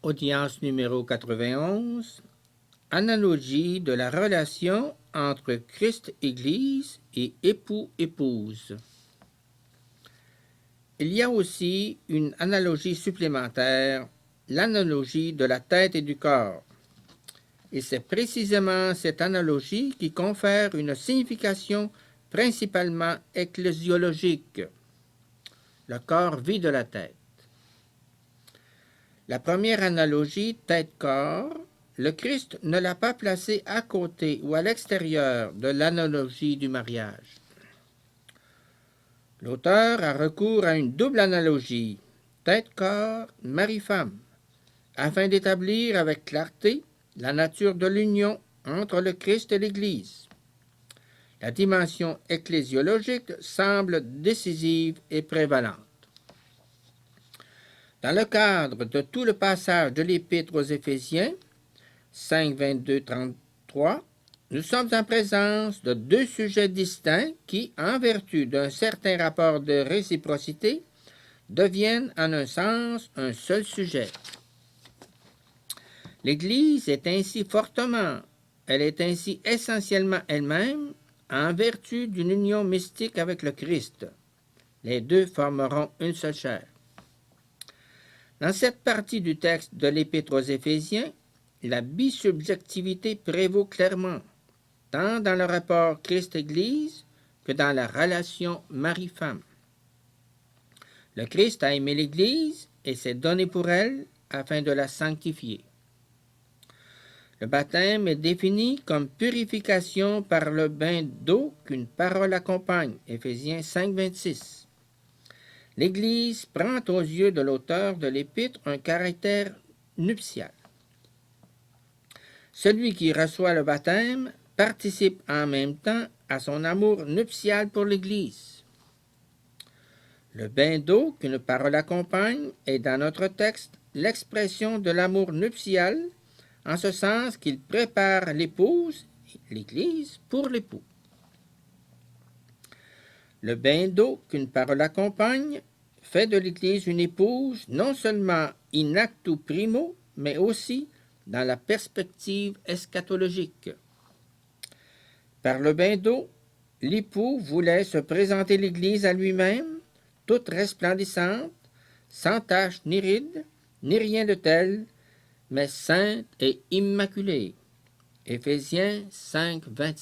Audience numéro 91. Analogie de la relation entre Christ-Église et époux-épouse. Il y a aussi une analogie supplémentaire, l'analogie de la tête et du corps. Et c'est précisément cette analogie qui confère une signification principalement ecclésiologique. Le corps vit de la tête. La première analogie, tête-corps, le Christ ne l'a pas placé à côté ou à l'extérieur de l'analogie du mariage. L'auteur a recours à une double analogie, tête-corps, mari-femme, afin d'établir avec clarté la nature de l'union entre le Christ et l'Église. La dimension ecclésiologique semble décisive et prévalente. Dans le cadre de tout le passage de l'Épître aux Éphésiens, 5, 22, 33, nous sommes en présence de deux sujets distincts qui, en vertu d'un certain rapport de réciprocité, deviennent en un sens un seul sujet. L'Église est ainsi essentiellement elle-même, en vertu d'une union mystique avec le Christ. Les deux formeront une seule chair. Dans cette partie du texte de l'Épître aux Éphésiens, la bisubjectivité prévaut clairement, tant dans le rapport Christ-Église que dans la relation mari-femme. Le Christ a aimé l'Église et s'est donné pour elle afin de la sanctifier. Le baptême est défini comme purification par le bain d'eau qu'une parole accompagne, Éphésiens 5, 26. L'Église prend aux yeux de l'auteur de l'Épître un caractère nuptial. Celui qui reçoit le baptême participe en même temps à son amour nuptial pour l'Église. Le bain d'eau qu'une parole accompagne est dans notre texte l'expression de l'amour nuptial, en ce sens qu'il prépare l'épouse, l'Église, pour l'époux. Le bain d'eau qu'une parole accompagne fait de l'Église une épouse non seulement in actu primo, mais aussi dans la perspective eschatologique. Par le bain d'eau, l'époux voulait se présenter l'Église à lui-même, toute resplendissante, sans tache ni ride, ni rien de tel, mais sainte et immaculée. Éphésiens 5, 27.